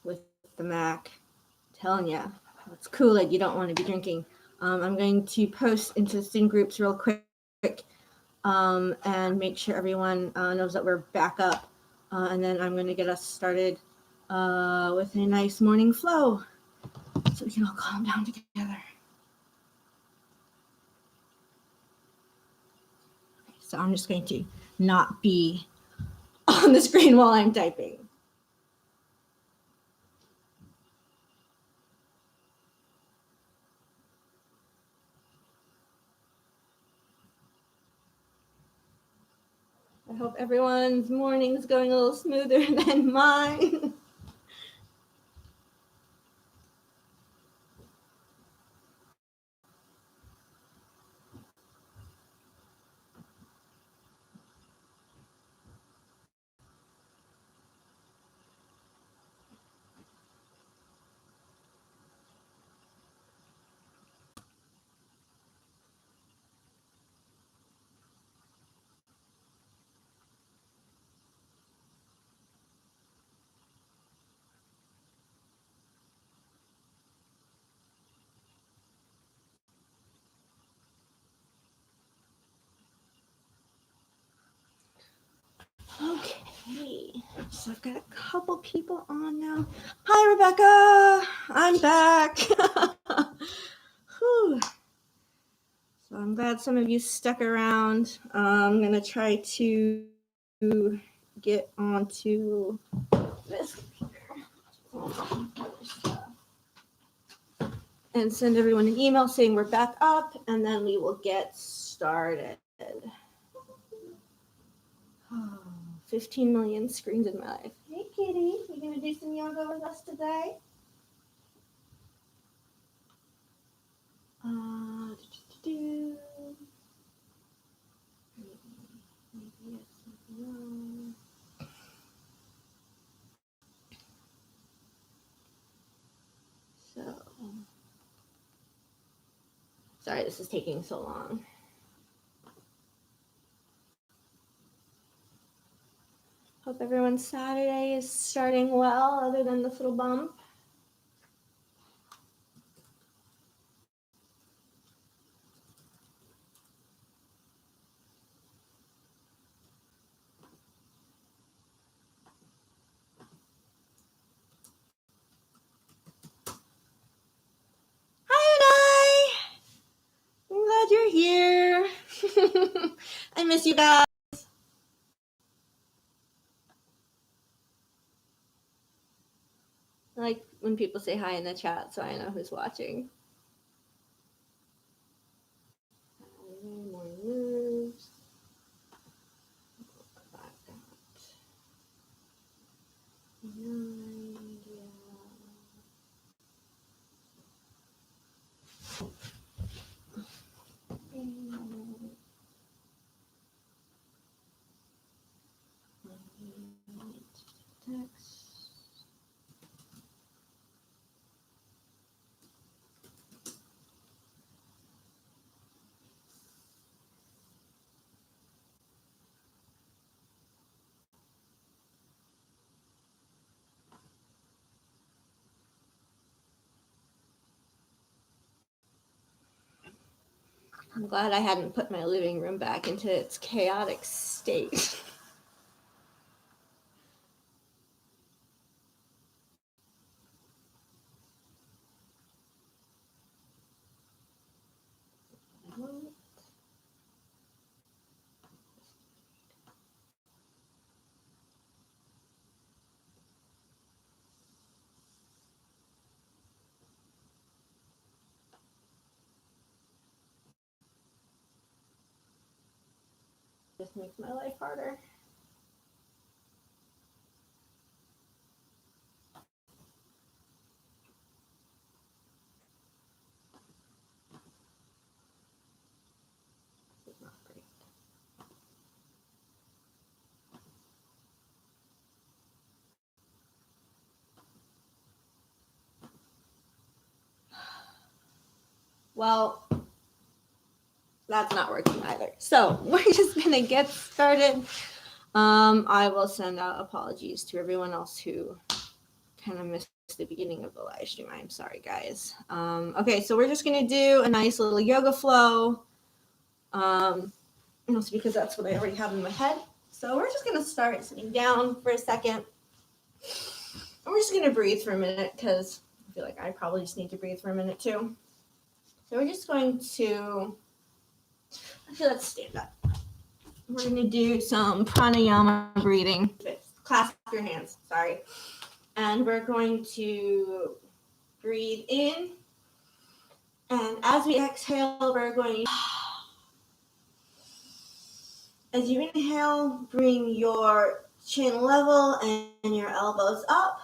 with the Mac. I'm telling you, it's Kool-Aid you don't want to be drinking. I'm going to post into the student groups real quick and make sure everyone knows that we're back up. And then I'm going to get us started with a nice morning flow so we can all calm down together. So I'm just going to not be on the screen while I'm typing. I hope everyone's morning's going a little smoother than mine. Okay, so I've got a couple people on now. Hi, Rebecca. I'm back. Whew. So I'm glad some of you stuck around. I'm going to try to get onto this and send everyone an email saying we're back up, and then we will get started. 15 million screens in my life. Hey, kitty, you gonna do some yoga with us today? Maybe yes, maybe no. So, sorry, this is taking so long. Hope everyone's Saturday is starting well, other than this little bump. Hi, Unai! I'm glad you're here. I miss you guys. I like when people say hi in the chat so I know who's watching. More moves. I'm glad I hadn't put my living room back into its chaotic state. Just makes my life harder. This is not great. Well, that's not working either. So we're just gonna get started. I will send out apologies to everyone else who kind of missed the beginning of the live stream. I'm sorry, guys. Okay, so we're just going to do a nice little yoga flow. Mostly because that's what I already have in my head. So we're just going to start sitting down for a second. And we're just going to breathe for a minute because I feel like I probably just need to breathe for a minute too. So we're just going to, actually, let's stand up. We're going to do some pranayama breathing. Clasp your hands, sorry. And we're going to breathe in. And as we exhale, we're going to, as you inhale, bring your chin level and your elbows up.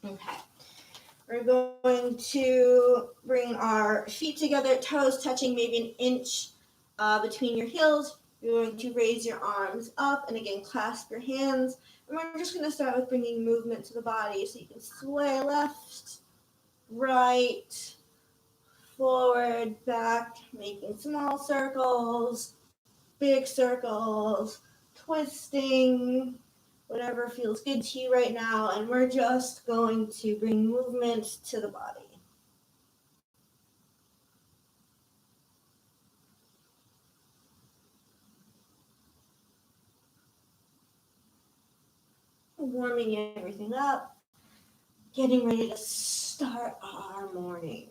Okay, we're going to bring our feet together, toes touching maybe an inch between your heels. You're going to raise your arms up and again clasp your hands. And we're just going to start with bringing movement to the body. So you can sway left, right, forward, back, making small circles, big circles, twisting, whatever feels good to you right now, and we're just going to bring movement to the body. Warming everything up, getting ready to start our morning.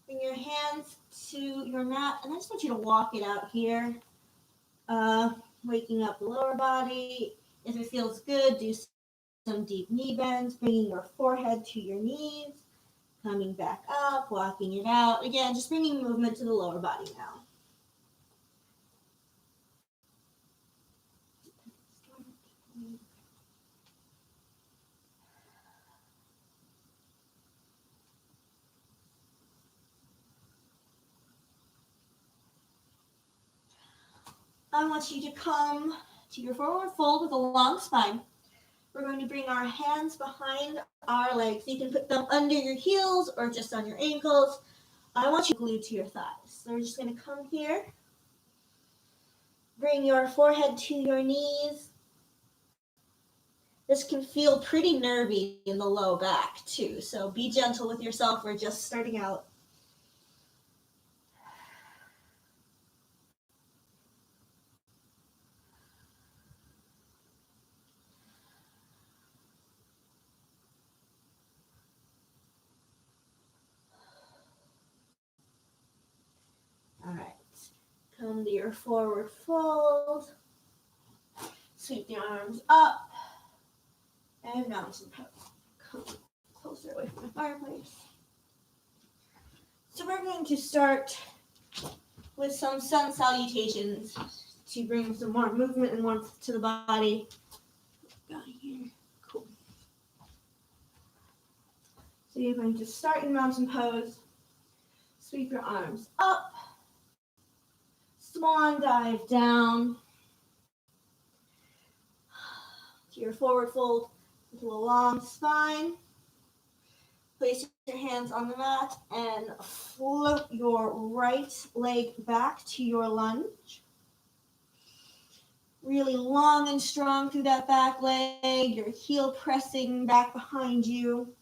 Bring your hands to your mat, and I just want you to walk it out here, waking up the lower body. If it feels good, do some deep knee bends, bringing your forehead to your knees, coming back up, walking it out. Again, just bringing movement to the lower body now. I want you to come to your forward fold with a long spine. We're going to bring our hands behind our legs. You can put them under your heels or just on your ankles. I want you glued to your thighs. So we're just going to come here. Bring your forehead to your knees. This can feel pretty nervy in the low back too. So be gentle with yourself. We're just starting out. All right. Come to your forward fold. Sweep the arms up. And mountain pose. Come closer away from the fireplace. So we're going to start with some sun salutations to bring some more movement and warmth to the body. Got here. Cool. So you're going to start in mountain pose. Sweep your arms up. Swan dive down. To your forward fold into a long spine. Place your hands on the mat and float your right leg back to your lunge. Really long and strong through that back leg, your heel pressing back behind you.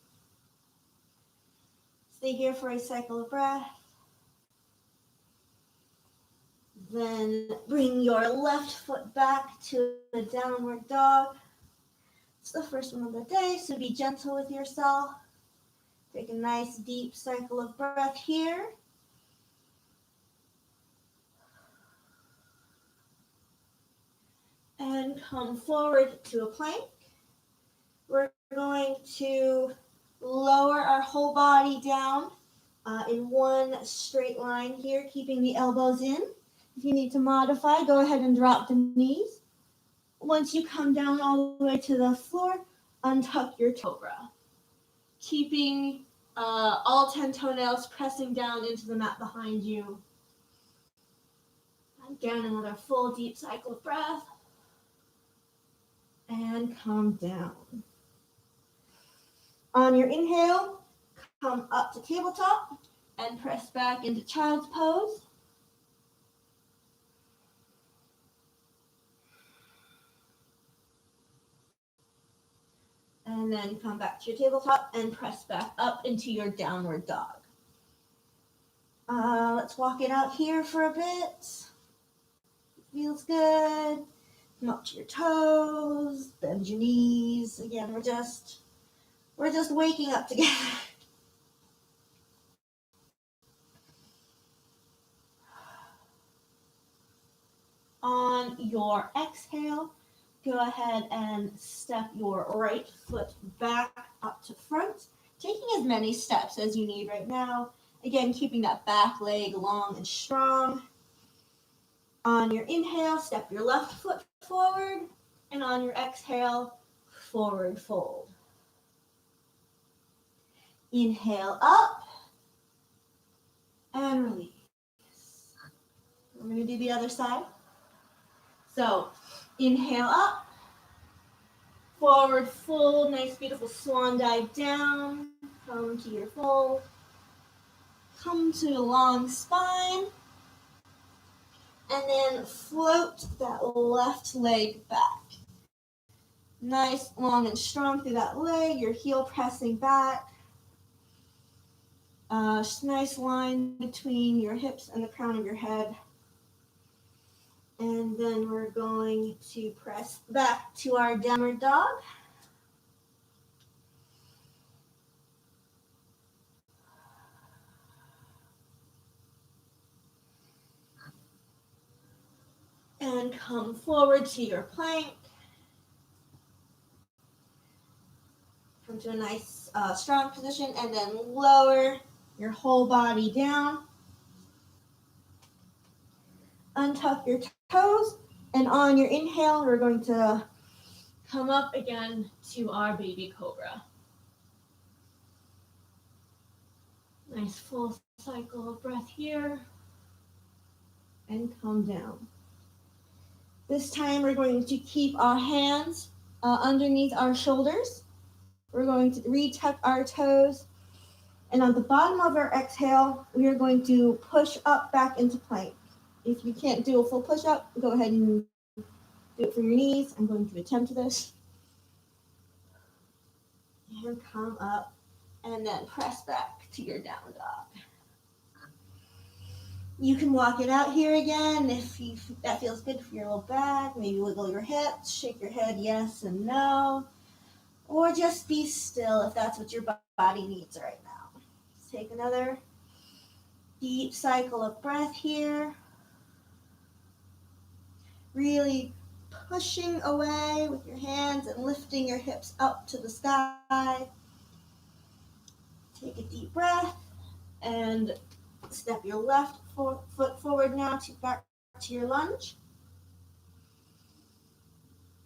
Stay here for a cycle of breath. Then bring your left foot back to the downward dog. It's the first one of the day, so be gentle with yourself. Take a nice deep cycle of breath here. And come forward to a plank. We're going to lower our whole body down in one straight line here, keeping the elbows in. If you need to modify, go ahead and drop the knees. Once you come down all the way to the floor, untuck your cobra, keeping all 10 toenails pressing down into the mat behind you. Again, another full deep cycle of breath. And come down. On your inhale, come up to tabletop and press back into child's pose. And then come back to your tabletop and press back up into your downward dog. Let's walk it out here for a bit. Feels good. Come up to your toes, bend your knees. Again, we're just waking up together. On your exhale, go ahead and step your right foot back up to front, taking as many steps as you need right now. Again, keeping that back leg long and strong. On your inhale, step your left foot forward, and on your exhale, forward fold. Inhale up, and release. We're going to do the other side. So, inhale up, forward fold, nice beautiful swan dive down, come to your fold, come to a long spine, and then float that left leg back. Nice, long and strong through that leg, your heel pressing back. Nice line between your hips and the crown of your head. And then we're going to press back to our downward dog. And come forward to your plank. Come to a nice strong position and then lower your whole body down. Untuck your toes, and on your inhale, we're going to come up again to our baby cobra. Nice full cycle of breath here, and come down. This time we're going to keep our hands underneath our shoulders. We're going to retuck our toes, and on the bottom of our exhale, we are going to push up back into plank. If you can't do a full push-up, go ahead and do it from your knees. I'm going to attempt this. And come up, and then press back to your down dog. You can walk it out here again if that feels good for your low back. Maybe wiggle your hips, shake your head yes and no. Or just be still if that's what your body needs right now. Let's take another deep cycle of breath here. Really pushing away with your hands and lifting your hips up to the sky. Take a deep breath and step your left foot forward now to back to your lunge.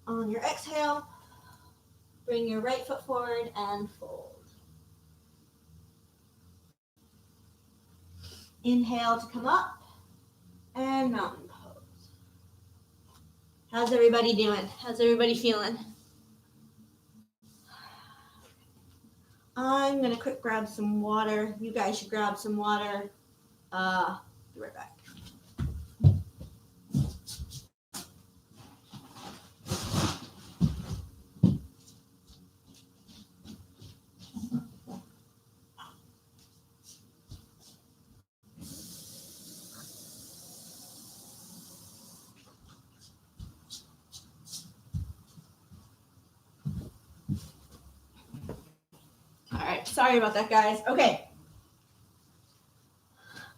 On your exhale, bring your right foot forward and fold. Inhale to come up and mountain pose. How's everybody doing? How's everybody feeling? I'm going to quick grab some water. You guys should grab some water. Be right back. All right, sorry about that, guys. Okay.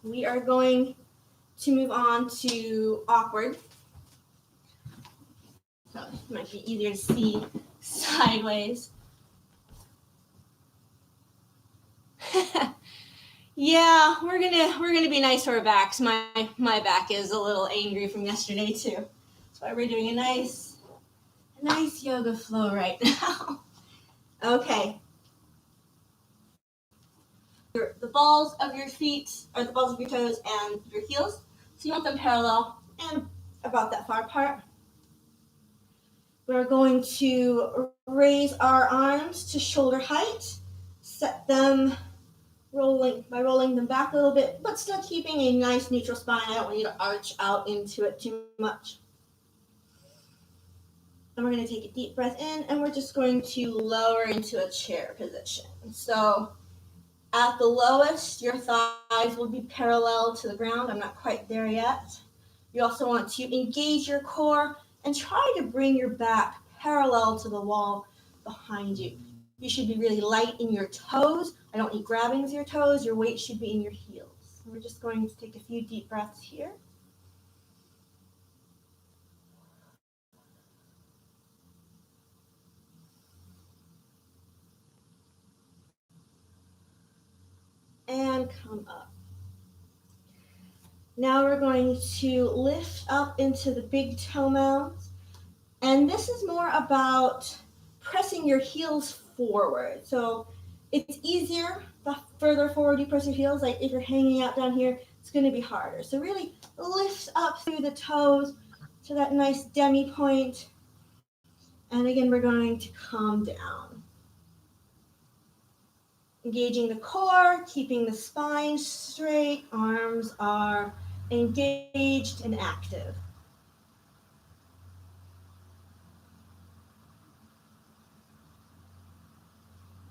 We are going to move on to awkward. So it might be easier to see sideways. Yeah, we're gonna be nice to our backs. My back is a little angry from yesterday too. That's why we're doing a nice yoga flow right now. Okay. The balls of your feet, or the balls of your toes and your heels. So you want them parallel and about that far apart. We're going to raise our arms to shoulder height. Set them rolling them back a little bit, but still keeping a nice neutral spine. I don't want you to arch out into it too much. And we're going to take a deep breath in, and we're just going to lower into a chair position. So at the lowest, your thighs will be parallel to the ground. I'm not quite there yet. You also want to engage your core and try to bring your back parallel to the wall behind you. You should be really light in your toes. I don't need grabbing with your toes. Your weight should be in your heels. We're just going to take a few deep breaths here. And come up. Now we're going to lift up into the big toe mounds. And this is more about pressing your heels forward. So it's easier the further forward you press your heels. Like if you're hanging out down here, it's going to be harder. So really lift up through the toes to that nice demi point. And again, we're going to come down. Engaging the core, keeping the spine straight, arms are engaged and active.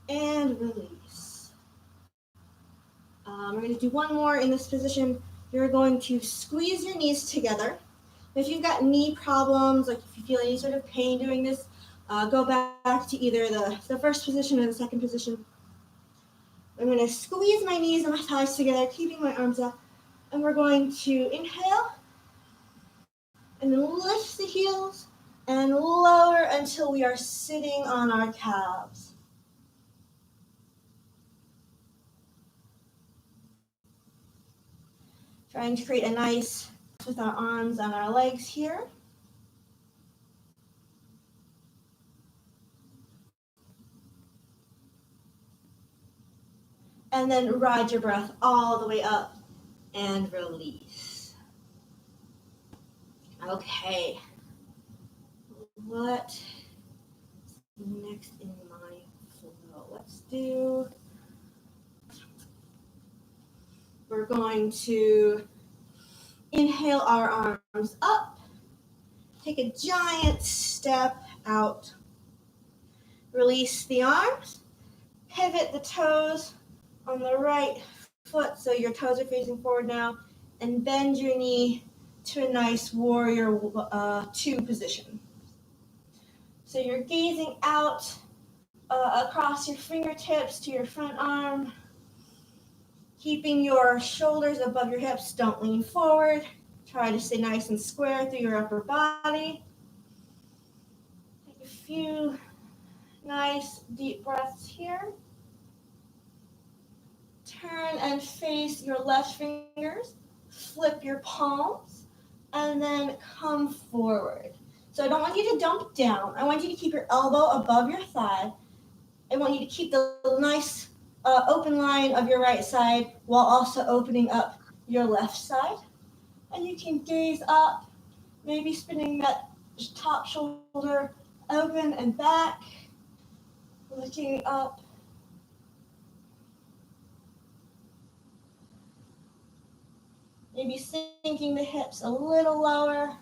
And release. We're going to do one more in this position. You're going to squeeze your knees together. If you've got knee problems, like if you feel any sort of pain doing this, go back to either the first position or the second position. I'm going to squeeze my knees and my thighs together, keeping my arms up. And we're going to inhale and then lift the heels and lower until we are sitting on our calves. Trying to create a nice with our arms on our legs here. And then ride your breath all the way up and release. Okay. What is next in my flow? We're going to inhale our arms up. Take a giant step out. Release the arms. Pivot the toes on the right foot so your toes are facing forward now, and bend your knee to a nice warrior two position. So you're gazing out across your fingertips to your front arm, keeping your shoulders above your hips. Don't lean forward. Try to stay nice and square through your upper body. Take a few nice deep breaths here. Turn and face your left fingers, flip your palms, and then come forward. So I don't want you to dump down. I want you to keep your elbow above your thigh. I want you to keep the nice open line of your right side while also opening up your left side. And you can gaze up, maybe spinning that top shoulder open and back, looking up. Maybe sinking the hips a little lower.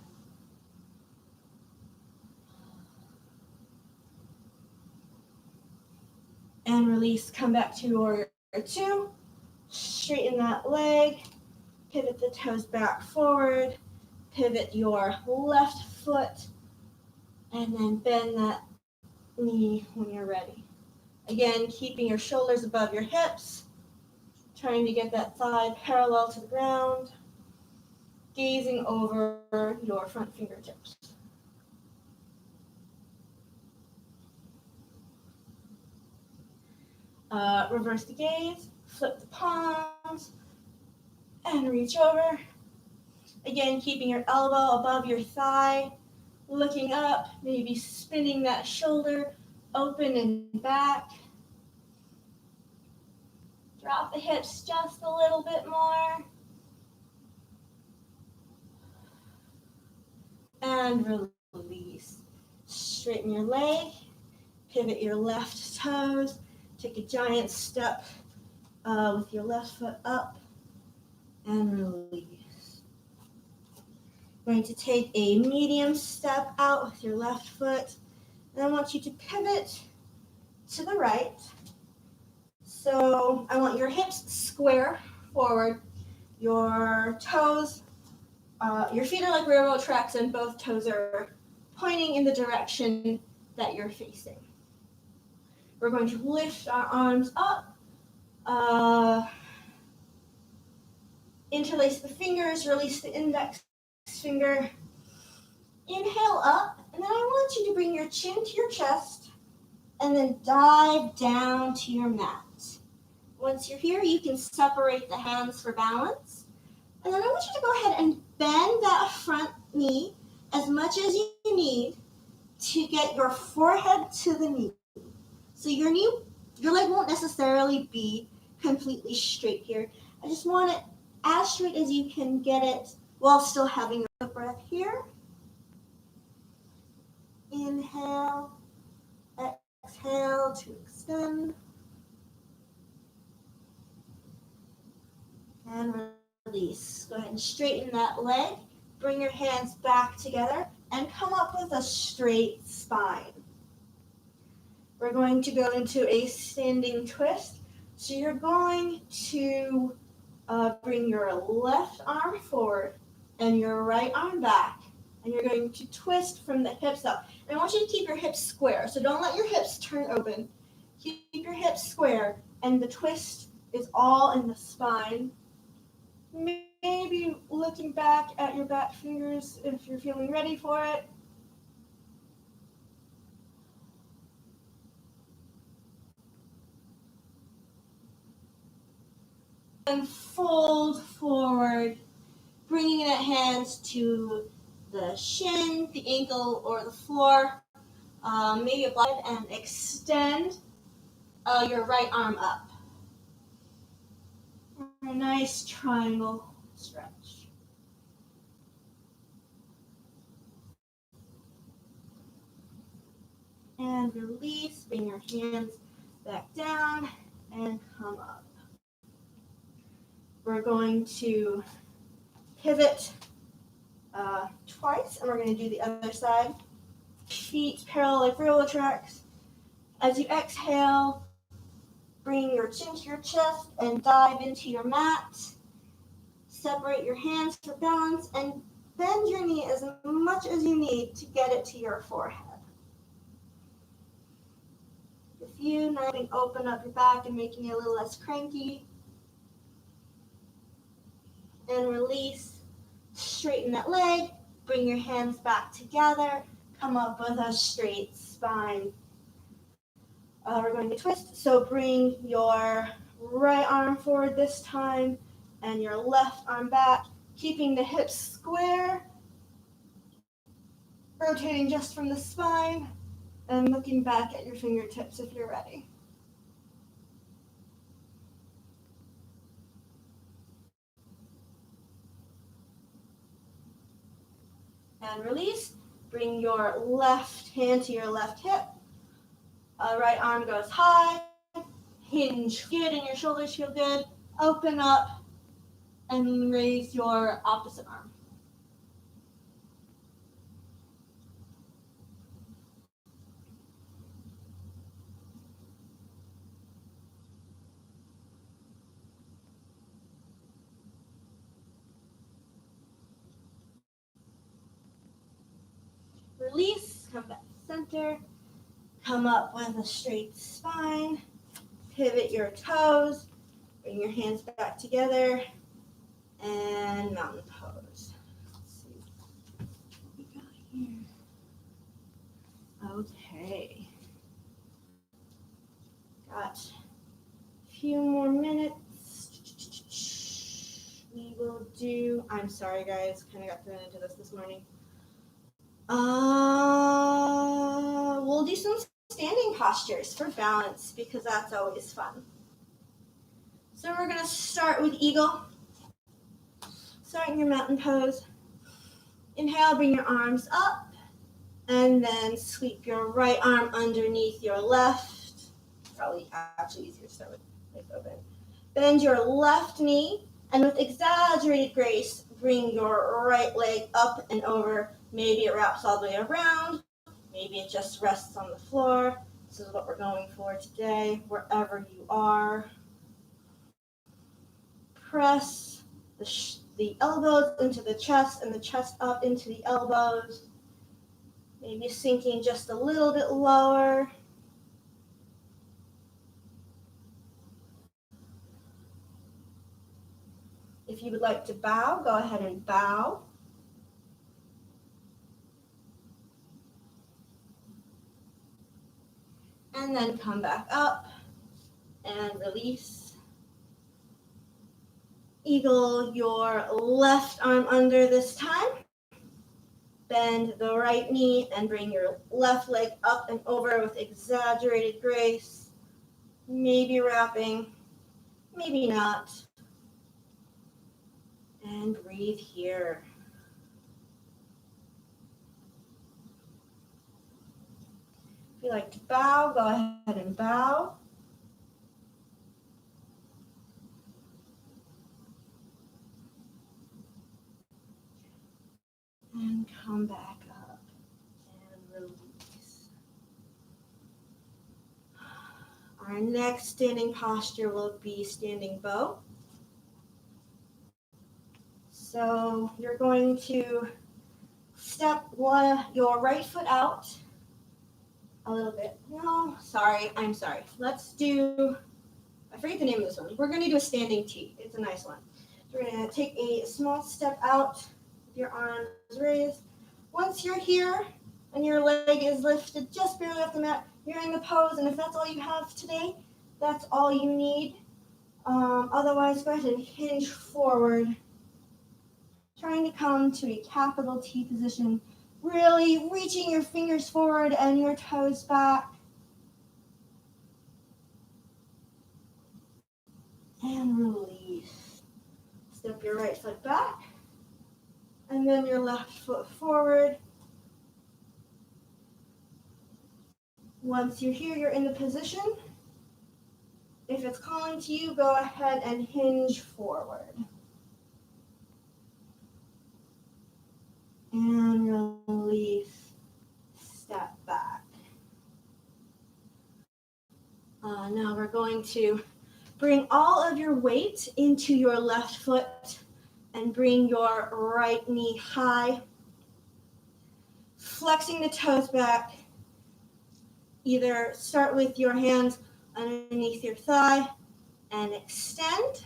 And release, come back to warrior two. Straighten that leg. Pivot the toes back forward. Pivot your left foot. And then bend that knee when you're ready. Again, keeping your shoulders above your hips. Trying to get that thigh parallel to the ground. Gazing over your front fingertips. Reverse the gaze, flip the palms, arms and reach over. Again, keeping your elbow above your thigh, looking up, maybe spinning that shoulder open and back. Drop the hips just a little bit more. And release. Straighten your leg, pivot your left toes, take a giant step with your left foot up, and release. Going to take a medium step out with your left foot, and I want you to pivot to the right. So I want your hips square forward, your toes, your feet are like railroad tracks and both toes are pointing in the direction that you're facing. We're going to lift our arms up, interlace the fingers, release the index finger. Inhale up, and then I want you to bring your chin to your chest and then dive down to your mat. Once you're here, you can separate the hands for balance. And then I want you to go ahead and bend that front knee as much as you need to get your forehead to the knee. So your leg won't necessarily be completely straight here. I just want it as straight as you can get it while still having a breath here. Inhale, exhale to extend. And release. Go ahead and straighten that leg. Bring your hands back together and come up with a straight spine. We're going to go into a standing twist. So you're going to bring your left arm forward and your right arm back. And you're going to twist from the hips up. And I want you to keep your hips square. So don't let your hips turn open. Keep your hips square. And the twist is all in the spine. Maybe looking back at your back fingers if you're feeling ready for it. And fold forward, bringing the hands to the shin, the ankle, or the floor. Maybe a glide and extend your right arm up. A nice triangle stretch. And release, bring your hands back down and come up. We're going to pivot twice, and we're going to do the other side. Feet parallel like railroad tracks. As you exhale, bring your chin to your chest and dive into your mat. Separate your hands for balance and bend your knee as much as you need to get it to your forehead. If you now open up your back and making it a little less cranky. And release. Straighten that leg. Bring your hands back together. Come up with a straight spine. We're going to twist. So bring your right arm forward this time and your left arm back, keeping the hips square, rotating just from the spine, and looking back at your fingertips if you're ready. And release. Bring your left hand to your left hip. Right arm goes high. Hinge good and your shoulders feel good. Open up and raise your opposite arm. Release, come back to center. Come up with a straight spine. Pivot your toes. Bring your hands back together. And mountain pose. Let's see what we got here. Okay. Got a few more minutes. do, I'm sorry guys, kind of got thrown into this morning. We'll do some standing postures for balance because that's always fun. So we're gonna start with eagle. Starting your mountain pose. Inhale, bring your arms up, and then sweep your right arm underneath your left. Probably actually easier to start with legs open. Bend your left knee, and with exaggerated grace, bring your right leg up and over. Maybe it wraps all the way around. Maybe it just rests on the floor. This is what we're going for today, wherever you are. Press the elbows into the chest and the chest up into the elbows. Maybe sinking just a little bit lower. If you would like to bow, go ahead and bow. And then come back up and release. Eagle your left arm under this time. Bend the right knee and bring your left leg up and over with exaggerated grace. Maybe wrapping, maybe not. And breathe here. If you like to bow, go ahead and bow. And come back up and release. Our next standing posture will be standing bow. So you're going to step your right foot out a little bit. No, sorry, I'm sorry. Let's do, I forget the name of this one. We're going to do a standing T. It's a nice one. So we're going to take a small step out with your arms raised. Once you're here and your leg is lifted just barely off the mat, you're in the pose, and if that's all you have today, that's all you need. Otherwise, go ahead and hinge forward, trying to come to a capital T position, really reaching your fingers forward and your toes back. And release. Step your right foot back, and then your left foot forward. Once you're here, you're in the position. If it's calling to you, go ahead and hinge forward. And release, step back. Now we're going to bring all of your weight into your left foot and bring your right knee high. Flexing the toes back. Either start with your hands underneath your thigh and extend.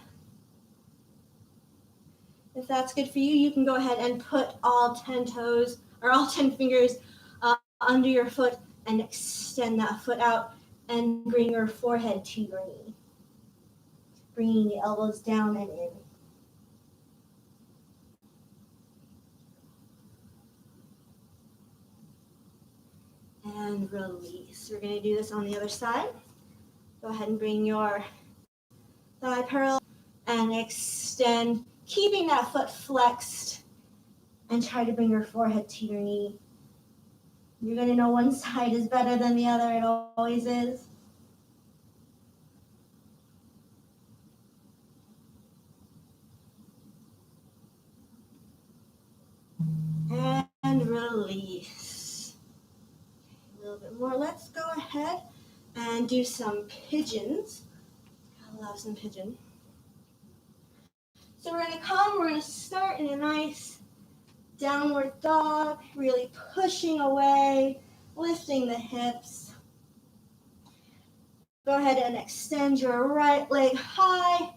If that's good for you, you can go ahead and put all 10 toes or all 10 fingers under your foot and extend that foot out and bring your forehead to your knee. Bringing the elbows down and in. And release. We're going to do this on the other side. Go ahead and bring your thigh parallel and extend, keeping that foot flexed, and try to bring your forehead to your knee. You're going to know one side is better than the other. It always is. And release. A little bit more. Let's go ahead and do some pigeons. I love some pigeon. So we're going to start in a nice downward dog, really pushing away, lifting the hips. Go ahead and extend your right leg high,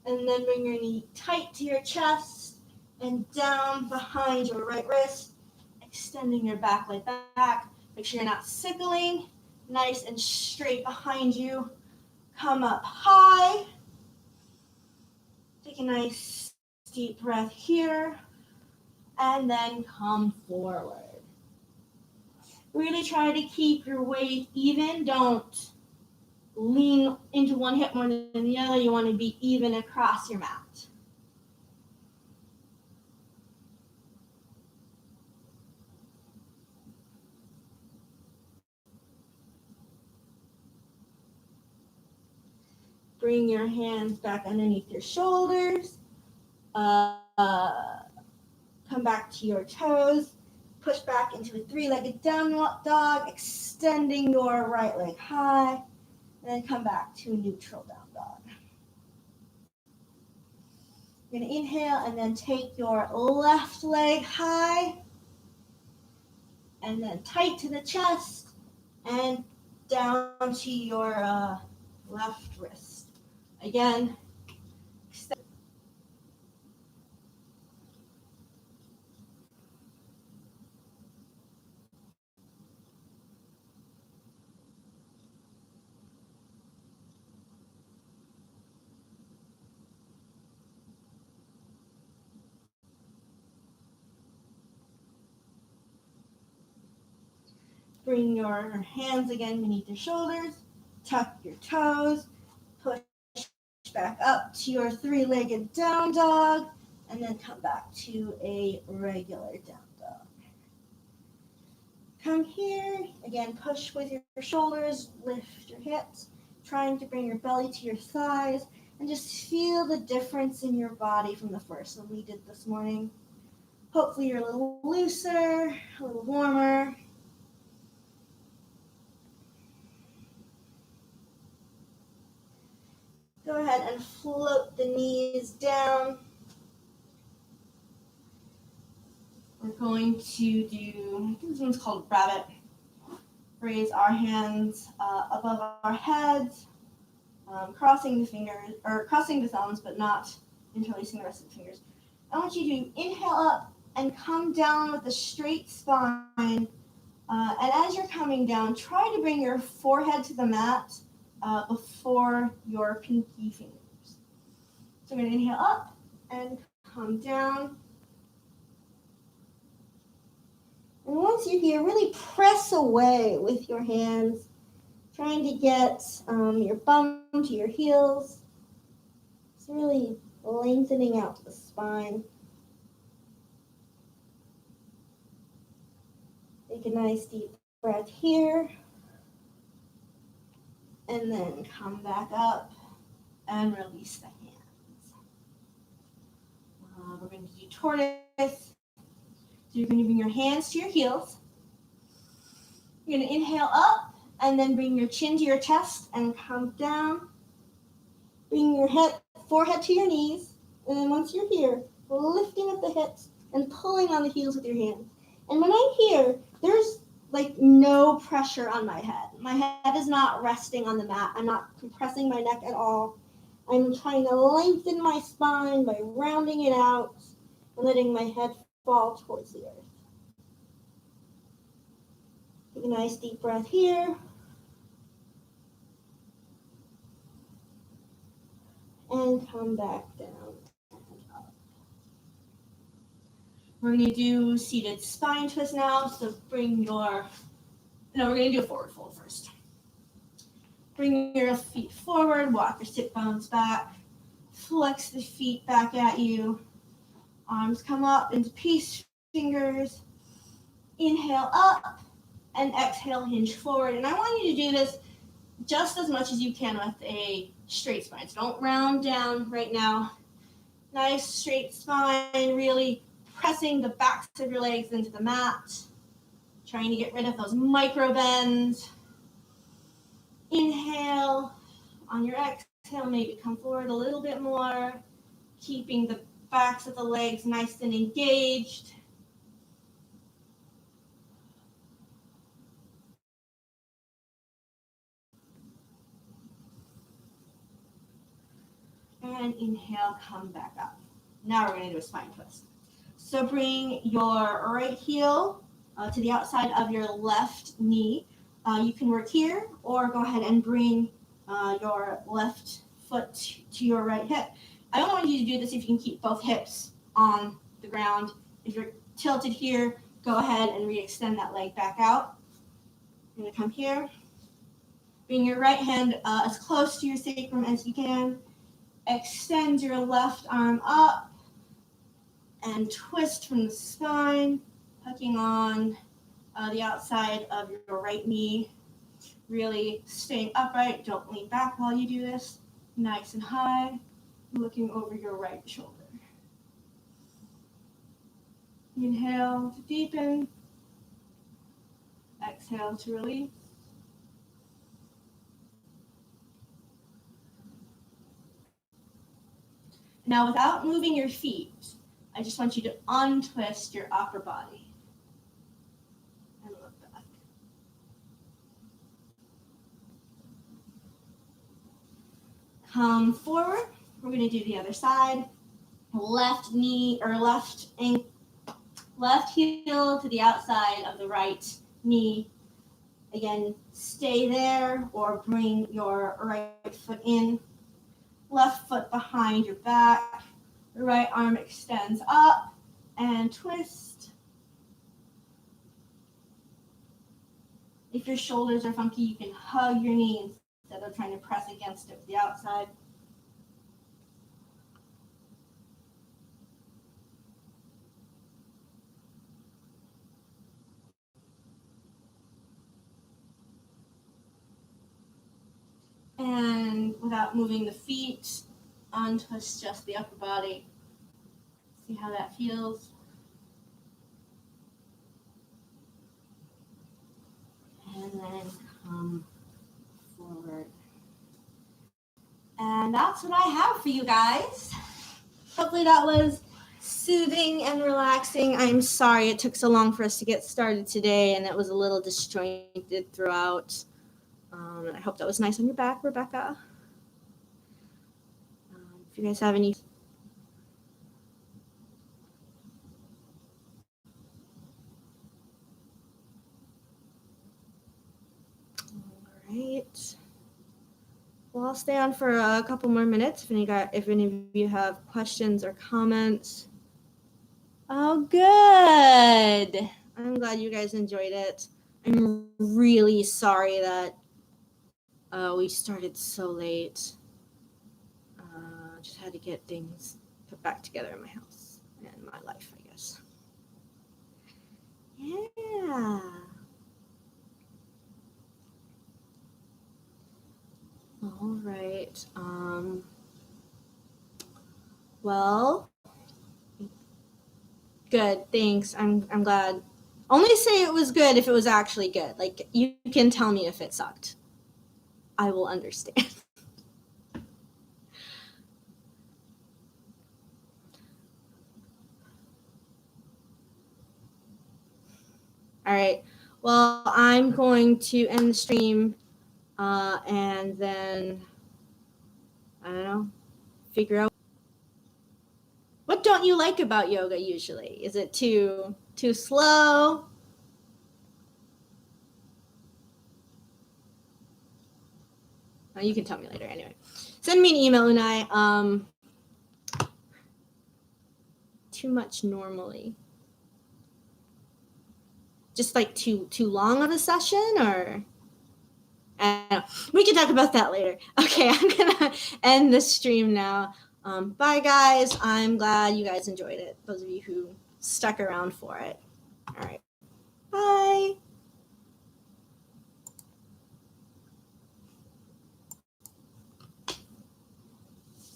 and then bring your knee tight to your chest and down behind your right wrist, extending your back leg back. Make sure you're not sickling, nice and straight behind you. Come up high. Take a nice deep breath here, and then come forward. Really try to keep your weight even. Don't lean into one hip more than the other. You want to be even across your mat. Bring your hands back underneath your shoulders. Come back to your toes. Push back into a three-legged down dog, extending your right leg high. And then come back to neutral down dog. You're going to inhale and then take your left leg high. And then tight to the chest. And down to your left wrist. Again, extend. Bring your hands again beneath your shoulders. Tuck your toes. Push back up to your three-legged down dog. And then come back to a regular down dog. Come here. Again, push with your shoulders. Lift your hips. Trying to bring your belly to your thighs. And just feel the difference in your body from the first one we did this morning. Hopefully you're a little looser, a little warmer. Go ahead and float the knees down. We're going to do, I think this one's called rabbit. Raise our hands above our heads, crossing the fingers, or crossing the thumbs, but not interlacing the rest of the fingers. I want you to inhale up and come down with a straight spine. And as you're coming down, try to bring your forehead to the mat before your pinky fingers. So we're going to inhale up and come down. And once you're here, really press away with your hands, trying to get your bum to your heels. It's really lengthening out the spine. Take a nice deep breath here. And then come back up and release the hands. We're going to do tortoise. So you're going to bring your hands to your heels. You're going to inhale up and then bring your chin to your chest and come down. Bring your forehead to your knees. And then once you're here, lifting up the hips and pulling on the heels with your hands. And when I'm here, there's like no pressure on my head. My head is not resting on the mat. I'm not compressing my neck at all. I'm trying to lengthen my spine by rounding it out and letting my head fall towards the earth. Take a nice deep breath here. And come back down and up. We're going to do seated spine twist now. So we're going to do a forward fold first. Bring your feet forward, walk your sit bones back, flex the feet back at you. Arms come up into peace fingers. Inhale up and exhale, hinge forward. And I want you to do this just as much as you can with a straight spine. So don't round down right now. Nice straight spine, really pressing the backs of your legs into the mat. Trying to get rid of those micro bends. Inhale. On your exhale, maybe come forward a little bit more. Keeping the backs of the legs nice and engaged. And inhale, come back up. Now we're going to do a spine twist. So bring your right heel to the outside of your left knee. You can work here or go ahead and bring your left foot to your right hip. I only want you to do this if you can keep both hips on the ground. If you're tilted here, go ahead and re-extend that leg back out. You're going to come here. Bring your right hand as close to your sacrum as you can. Extend your left arm up and twist from the spine, hooking on the outside of your right knee. Really staying upright. Don't lean back while you do this. Nice and high, looking over your right shoulder. Inhale to deepen. Exhale to release. Now, without moving your feet, I just want you to untwist your upper body. And look back. Come forward. We're going to do the other side. Left knee or left heel to the outside of the right knee. Again, stay there or bring your right foot in. Left foot behind your back. The right arm extends up and twist. If your shoulders are funky, you can hug your knee instead of trying to press against it with the outside. And without moving the feet, untwist just the upper body. See how that feels. And then come forward. And that's what I have for you guys. Hopefully that was soothing and relaxing. I'm sorry it took so long for us to get started today, and it was a little disjointed throughout. I hope that was nice on your back, Rebecca. If you guys have any. All right. Well, I'll stay on for a couple more minutes if any of you have questions or comments. Oh, good. I'm glad you guys enjoyed it. I'm really sorry that we started so late. Just had to get things put back together in my house and my life, I guess. Yeah. All right. Well, good. Thanks. I'm glad. Only say it was good if it was actually good. Like, you can tell me if it sucked. I will understand. All right. Well, I'm going to end the stream and then, I don't know, figure out. What don't you like about yoga usually? Is it too slow? Oh, you can tell me later anyway. Send me an email, Unai. Too much normally. Just like too long of a session, or we can talk about that later. Okay, I'm gonna end the stream now. Bye guys. I'm glad you guys enjoyed it. Those of you who stuck around for it.